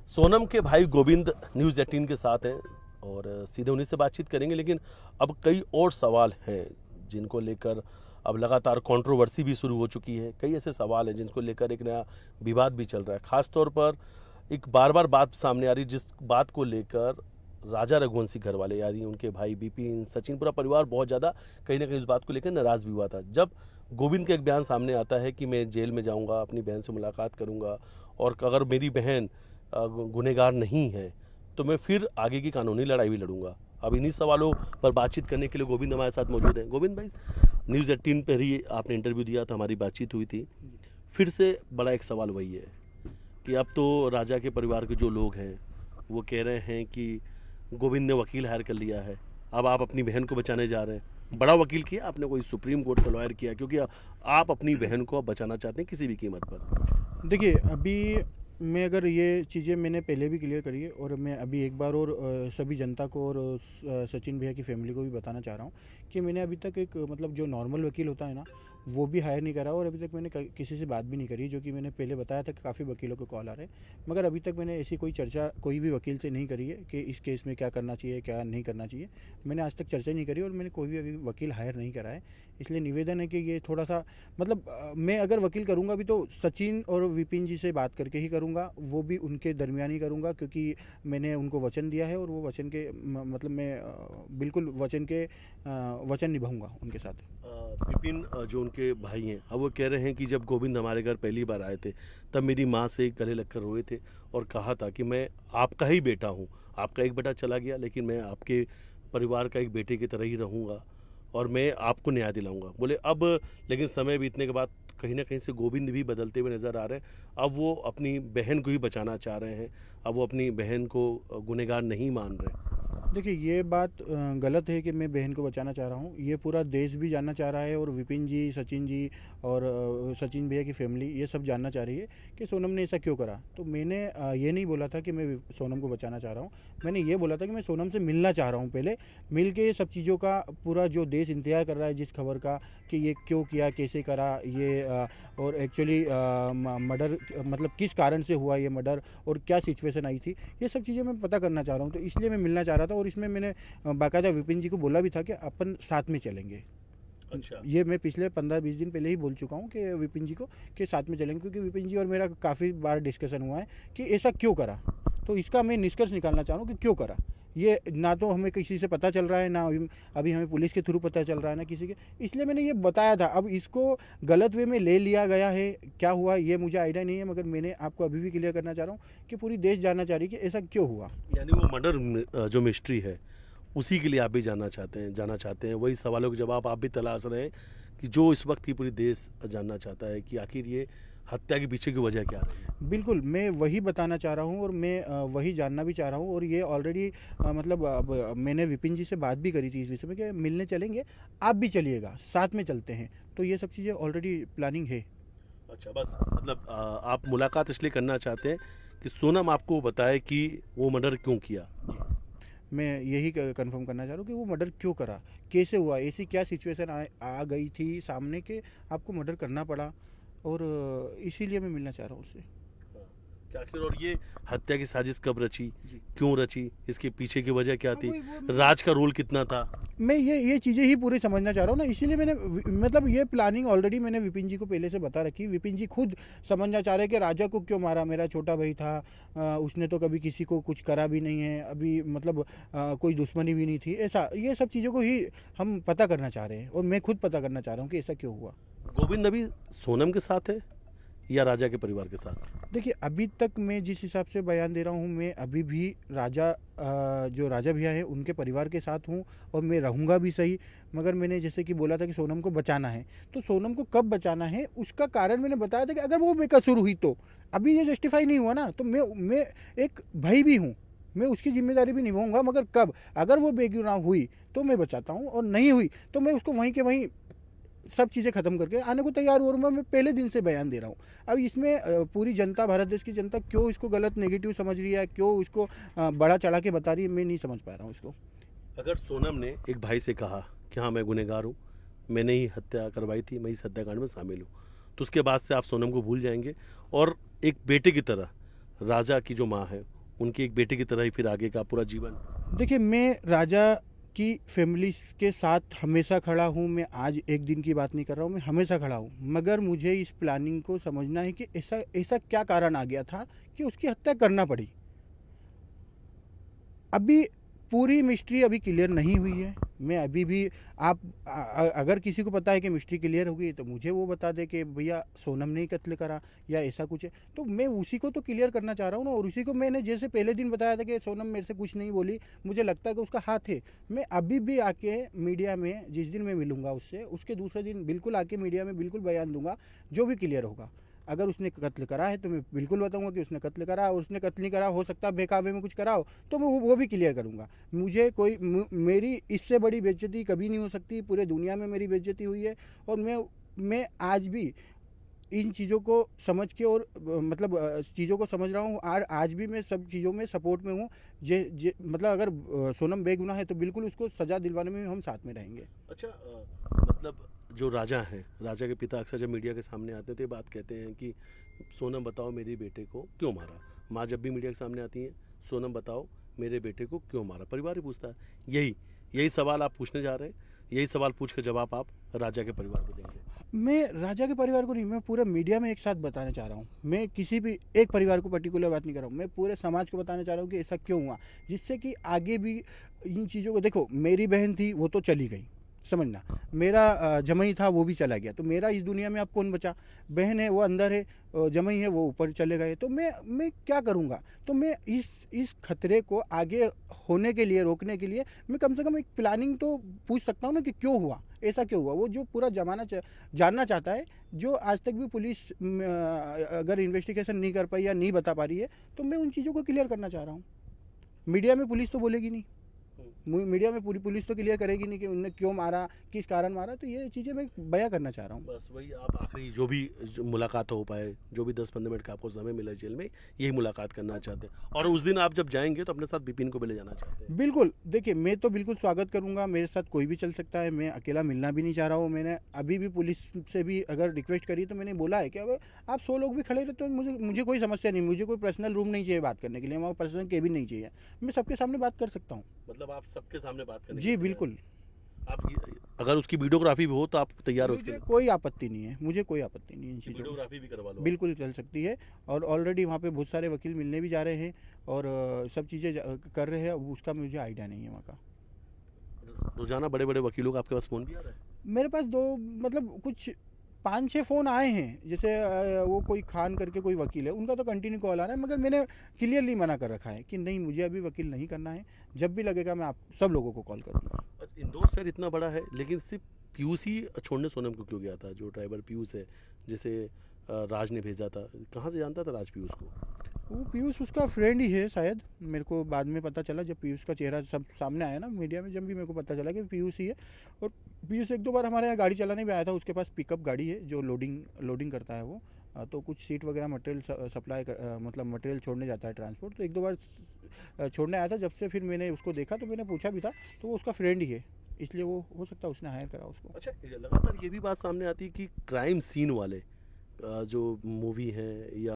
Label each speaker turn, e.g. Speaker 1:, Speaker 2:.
Speaker 1: सोनम के भाई गोविंद न्यूज़ 18 के साथ हैं और सीधे उन्हीं से बातचीत करेंगे। लेकिन अब कई और सवाल हैं जिनको लेकर अब लगातार कंट्रोवर्सी भी शुरू हो चुकी है। कई ऐसे सवाल हैं जिनको लेकर एक नया विवाद भी चल रहा है। खास तौर पर एक बार बार बात सामने आ रही, जिस बात को लेकर राजा रघुवंशी घर वाले यानी उनके भाई विपिन, सचिन, पूरा परिवार बहुत ज़्यादा कहीं ना कहीं उस बात को लेकर नाराज़ भी हुआ था। जब गोविंद का एक बयान सामने आता है कि मैं जेल में जाऊंगा, अपनी बहन से मुलाकात करूंगा और अगर मेरी बहन गुनहगार नहीं है तो मैं फिर आगे की कानूनी लड़ाई भी लड़ूंगा। अब इन्हीं सवालों पर बातचीत करने के लिए गोविंद हमारे साथ मौजूद हैं। गोविंद भाई, न्यूज़ 18 पर ही आपने इंटरव्यू दिया था, हमारी बातचीत हुई थी। फिर से बड़ा एक सवाल वही है कि अब तो राजा के परिवार के जो लोग हैं वो कह रहे हैं कि गोविंद ने वकील हायर कर लिया है, अब आप अपनी बहन को बचाने जा रहे हैं। बड़ा वकील किया आपने, कोई सुप्रीम कोर्ट का लॉयर किया, क्योंकि आप अपनी बहन को अब बचाना चाहते हैं किसी भी कीमत पर।
Speaker 2: देखिए, अभी मैं अगर ये चीज़ें मैंने पहले भी क्लियर करी है और मैं अभी एक बार और सभी जनता को और सचिन भैया की फैमिली को भी बताना चाह रहा हूँ कि मैंने अभी तक एक मतलब जो नॉर्मल वकील होता है ना, वो भी हायर नहीं करा और अभी तक मैंने किसी से बात भी नहीं करी। जो कि मैंने पहले बताया था कि काफ़ी वकीलों के कॉल आ रहे हैं, मगर अभी तक मैंने ऐसी कोई चर्चा कोई भी वकील से नहीं करी है कि इस केस में क्या करना चाहिए क्या नहीं करना चाहिए। मैंने आज तक चर्चा नहीं करी और मैंने कोई भी अभी वकील हायर नहीं करा है। इसलिए निवेदन है कि ये थोड़ा सा मतलब मैं अगर वकील करूँगा भी तो सचिन और विपिन जी से बात करके ही करूँगा, वो भी उनके दरमियान ही करूँगा, क्योंकि मैंने उनको वचन दिया है और वो वचन के मतलब मैं बिल्कुल वचन निभाऊंगा उनके साथ।
Speaker 1: विपिन जो उनके भाई हैं, अब वो कह रहे हैं कि जब गोविंद हमारे घर पहली बार आए थे तब मेरी माँ से गले लगकर रोए थे और कहा था कि मैं आपका ही बेटा हूँ, आपका एक बेटा चला गया लेकिन मैं आपके परिवार का एक बेटे की तरह ही रहूँगा और मैं आपको न्याय दिलाऊंगा। बोले अब लेकिन समय बीतने के बाद कहीं ना कहीं से गोविंद भी बदलते हुए नज़र आ रहे हैं। अब वो अपनी बहन को ही बचाना चाह रहे हैं, अब वो अपनी बहन को गुनहगार नहीं मान रहे।
Speaker 2: देखिए, ये बात गलत है कि मैं बहन को बचाना चाह रहा हूँ। ये पूरा देश भी जानना चाह रहा है और विपिन जी, सचिन जी और सचिन भैया की फैमिली ये सब जानना चाह रही है कि सोनम ने ऐसा क्यों करा। तो मैंने ये नहीं बोला था कि मैं सोनम को बचाना चाह रहा हूँ। मैंने ये बोला था कि मैं सोनम से मिलना चाह रहा हूँ, पहले मिल के ये सब चीज़ों का पूरा जो देश इंतजार कर रहा है जिस खबर का कि ये क्यों किया, कैसे करा ये और एक्चुअली मर्डर मतलब किस कारण से हुआ ये मर्डर और क्या सिचुएशन आई थी, ये सब चीज़ें मैं पता करना चाह रहा हूँ। तो इसलिए मैं मिलना चाह रहा था और इसमें मैंने बाकायदा विपिन जी को बोला भी था कि अपन साथ में चलेंगे।
Speaker 1: अच्छा।
Speaker 2: ये मैं पिछले 15-20 दिन पहले ही बोल चुका हूँ कि विपिन जी को कि साथ में चलेंगे, क्योंकि विपिन जी और मेरा काफ़ी बार डिस्कशन हुआ है कि ऐसा क्यों करा। तो इसका मैं निष्कर्ष निकालना चाह रहा हूँ कि क्यों करा। ये ना तो हमें किसी से पता चल रहा है, ना अभी हमें पुलिस के थ्रू पता चल रहा है, ना किसी के। इसलिए मैंने ये बताया था। अब इसको गलत वे में ले लिया गया है, क्या हुआ ये मुझे आइडिया नहीं है, मगर मैंने आपको अभी भी क्लियर करना चाह रहा हूँ कि पूरी देश जानना चाह रही है कि ऐसा क्यों हुआ।
Speaker 1: यानी वो मर्डर जो मिस्ट्री है उसी के लिए आप भी जाना चाहते हैं वही सवालों के जवाब आप भी तलाश रहे हैं कि जो इस वक्त की पूरी देश जानना चाहता है कि आखिर ये हत्या के पीछे की वजह क्या रही है।
Speaker 2: बिल्कुल, मैं वही बताना चाह रहा हूँ और मैं वही जानना भी चाह रहा हूँ। और ये ऑलरेडी मतलब अब मैंने विपिन जी से बात भी करी थी इस विषय में कि मिलने चलेंगे, आप भी चलिएगा, साथ में चलते हैं। तो ये सब चीज़ें ऑलरेडी प्लानिंग है।
Speaker 1: अच्छा, बस मतलब आप मुलाकात इसलिए करना चाहते हैं कि सोनम आपको बताए कि वो मर्डर क्यों किया।
Speaker 2: मैं यही कंफर्म करना चाह रहा हूँ कि वो मर्डर क्यों करा, कैसे हुआ, ऐसी क्या सिचुएशन आ गई थी सामने के आपको मर्डर करना पड़ा, और इसीलिए मैं मिलना चाह रहा हूँ उससे।
Speaker 1: क्या आखिर और ये हत्या की साजिश कब रची,
Speaker 2: जी।
Speaker 1: क्यों रची, इसके पीछे की वजह क्या
Speaker 2: हाँ,
Speaker 1: थी,
Speaker 2: वो
Speaker 1: राज का रोल कितना था।
Speaker 2: मैं ये चीज़ें ही पूरी समझना चाह रहा हूँ ना, इसीलिए मैंने मतलब ये प्लानिंग ऑलरेडी मैंने विपिन जी को पहले से बता रखी। विपिन जी खुद समझना चाह रहे हैं कि राजा को क्यों मारा, मेरा छोटा भाई था, उसने तो कभी किसी को कुछ करा भी नहीं है, अभी मतलब कोई दुश्मनी भी नहीं थी, ऐसा ये सब चीज़ों को ही हम पता करना चाह रहे हैं और मैं खुद पता करना चाह रहा हूँ कि ऐसा क्यों हुआ।
Speaker 1: गोविंद अभी सोनम के साथ है या राजा के परिवार के साथ।
Speaker 2: देखिए, अभी तक मैं जिस हिसाब से बयान दे रहा हूँ, मैं अभी भी जो राजा भैया है उनके परिवार के साथ हूँ और मैं रहूँगा भी सही। मगर मैंने जैसे कि बोला था कि सोनम को बचाना है, तो सोनम को कब बचाना है उसका कारण मैंने बताया था कि अगर वो बेकसूर हुई तो अभी ये जस्टिफाई नहीं हुआ ना, तो मैं एक भाई भी हूँ, मैं उसकी जिम्मेदारी भी निभाऊंगा। मगर कब, अगर वो बेगुनाह हुई तो मैं बचाता हूँ और नहीं हुई तो मैं उसको वहीं के वहीं सब चीज़ें ख़त्म करके आने को तैयार हूँ। और मैं पहले दिन से बयान दे रहा हूँ। अब इसमें पूरी जनता, भारत देश की जनता क्यों इसको गलत नेगेटिव समझ रही है, क्यों इसको बड़ा चढ़ा के बता रही है, मैं नहीं समझ पा रहा हूँ इसको।
Speaker 1: अगर सोनम ने एक भाई से कहा कि हाँ मैं गुनहगार हूँ, मैंने ही हत्या करवाई थी, मैं इस हत्याकांड में शामिल हूँ, तो उसके बाद से आप सोनम को भूल जाएंगे और एक बेटे की तरह राजा की जो माँ है उनके एक बेटे की तरह ही फिर आगे का पूरा जीवन?
Speaker 2: देखिए, मैं राजा की फैमिली के साथ हमेशा खड़ा हूँ। मैं आज एक दिन की बात नहीं कर रहा हूँ, मैं हमेशा खड़ा हूँ। मगर मुझे इस प्लानिंग को समझना है कि ऐसा ऐसा क्या कारण आ गया था कि उसकी हत्या करना पड़ी। अभी पूरी मिस्ट्री अभी क्लियर नहीं हुई है। मैं अभी भी आप अगर किसी को पता है कि मिस्ट्री क्लियर हो गई तो मुझे वो बता दे कि भैया सोनम ने ही कत्ल करा या ऐसा कुछ है, तो मैं उसी को तो क्लियर करना चाह रहा हूँ ना। और उसी को मैंने जैसे पहले दिन बताया था कि सोनम मेरे से कुछ नहीं बोली, मुझे लगता है कि उसका हाथ है। मैं अभी भी आके मीडिया में जिस दिन मैं मिलूंगा उससे, उसके दूसरे दिन बिल्कुल आके मीडिया में बिल्कुल बयान दूंगा, जो भी क्लियर होगा। अगर उसने कत्ल करा है तो मैं बिल्कुल बताऊंगा कि उसने कत्ल करा, और उसने कत्ल नहीं करा, हो सकता है बेकाबू में कुछ करा हो, तो मैं वो भी क्लियर करूंगा। मुझे कोई मेरी इससे बड़ी बेइज्जती कभी नहीं हो सकती। पूरे दुनिया में मेरी बेइज्जती हुई है, और मैं आज भी इन चीज़ों को समझ के और मतलब चीज़ों को समझ रहा हूँ, और आज भी मैं सब चीज़ों में सपोर्ट में हूँ। जे जे मतलब अगर सोनम बेगुनाह है तो बिल्कुल उसको सज़ा दिलवाने में हम साथ में रहेंगे।
Speaker 1: अच्छा, मतलब जो राजा हैं, राजा के पिता अक्सर जब मीडिया के सामने आते हैं तो ये बात कहते हैं कि सोनम बताओ मेरे बेटे को क्यों मारा। माँ जब भी मीडिया के सामने आती हैं, सोनम बताओ मेरे बेटे को क्यों मारा, परिवार ही पूछता है। यही यही सवाल आप पूछने जा रहे हैं, यही सवाल पूछ के जवाब आप राजा के परिवार को देंगे?
Speaker 2: मैं राजा के परिवार को नहीं, मैं पूरे मीडिया में एक साथ बताना चाह रहा हूँ। मैं किसी भी एक परिवार को पर्टिकुलर बात नहीं कर रहा हूँ, मैं पूरे समाज को बताना चाह रहा हूँ कि ऐसा क्यों हुआ, जिससे कि आगे भी इन चीज़ों को देखो। मेरी बहन थी, वो तो चली गई, समझना। मेरा जमाई था, वो भी चला गया, तो मेरा इस दुनिया में अब कौन बचा? बहन है वो अंदर है, जमाई है वो ऊपर चले गए, तो मैं क्या करूँगा? तो मैं इस खतरे को आगे होने के लिए, रोकने के लिए, मैं कम से कम एक प्लानिंग तो पूछ सकता हूँ ना कि क्यों हुआ, ऐसा क्यों हुआ। वो जो पूरा जमाना जानना चाहता है, जो आज तक भी पुलिस अगर इन्वेस्टिगेशन नहीं कर पाई या नहीं बता पा रही है, तो मैं उन चीज़ों को क्लियर करना चाह रहा हूँ। मीडिया में पुलिस तो बोलेगी नहीं, मीडिया में पूरी पुलिस तो क्लियर करेगी नहीं कि उनने क्यों मारा, किस कारण मारा, तो ये चीज़ें मैं बयां करना चाह रहा हूँ।
Speaker 1: बस वही आप आखिरी जो मुलाकात हो पाए, जो भी 10-15 मिनट का आपको समय मिला जेल में, यही मुलाकात करना चाहते हैं। और उस दिन आप जब जाएंगे तो अपने साथ विपिन को भी ले जाना चाहते हैं?
Speaker 2: बिल्कुल, देखिए, मैं तो बिल्कुल स्वागत करूंगा, मेरे साथ कोई भी चल सकता है, मैं अकेला मिलना भी नहीं चाह रहा हूँ। मैंने अभी भी पुलिस से भी अगर रिक्वेस्ट करी तो मैंने बोला है कि अब आप 100 लोग भी खड़े रहते तो मुझे कोई समस्या नहीं, मुझे कोई पर्सनल रूम नहीं चाहिए बात करने के लिए, वहाँ पर्सनल केबिन नहीं चाहिए, मैं सबके सामने बात कर सकता हूँ।
Speaker 1: मतलब आप सबके सामने बात करने के
Speaker 2: जी
Speaker 1: लिए तैयार
Speaker 2: बिल्कुल,
Speaker 1: हैं? अगर उसकी वीडियोग्राफी भी हो तो आप तैयार हो उसके
Speaker 2: मुझे
Speaker 1: लिए?
Speaker 2: कोई आपत्ति नहीं है, मुझे कोई आपत्ति नहीं है इन
Speaker 1: कि
Speaker 2: चीज़ों में।
Speaker 1: वीडियोग्राफी भी करवा लो?
Speaker 2: बिल्कुल चल सकती है, और ऑलरेडी वहाँ पे बहुत सारे वकील मिलने भी जा रहे हैं, और सब चीज़ें कर रहे हैं, उसका मुझे आइडिया नहीं है वहाँ का।
Speaker 1: रोजाना बड़े बड़े वकीलों का आपके पास फोन भी आ रहा है?
Speaker 2: मेरे पास दो, मतलब कुछ 5-6 फ़ोन आए हैं। जैसे वो कोई खान करके कोई वकील है, उनका तो कंटिन्यू कॉल आ रहा है, मगर मैंने क्लियरली मना कर रखा है कि नहीं, मुझे अभी वकील नहीं करना है। जब भी लगेगा मैं आप सब लोगों को कॉल करूँगा।
Speaker 1: और इंदौर शहर इतना बड़ा है, लेकिन सिर्फ पीयूष ही छोड़ने सोनम को क्यों गया था? जो ड्राइवर पीयूष है, जिसे राज ने भेजा था, कहाँ से जानता था राज पीयूष को?
Speaker 2: वो पीयूष उसका फ्रेंड ही है शायद, मेरे को बाद में पता चला जब पीयूष का चेहरा सब सामने आया ना मीडिया में, जब भी मेरे को पता चला कि पीयूष ही है। और पीयूष एक दो बार हमारे यहाँ गाड़ी चलाने भी आया था, उसके पास पिकअप गाड़ी है जो लोडिंग करता है वो। तो कुछ सीट वगैरह मटेरियल सप्लाई मतलब मटेरियल छोड़ने जाता है ट्रांसपोर्ट, तो एक दो बार छोड़ने आया था। जब से फिर मैंने उसको देखा तो मैंने पूछा भी था, तो वो उसका फ्रेंड ही है, इसलिए वो हो सकता है उसने हायर करा उसको।
Speaker 1: अच्छा, लगातार ये भी बात सामने आती है कि क्राइम सीन वाले जो मूवी हैं या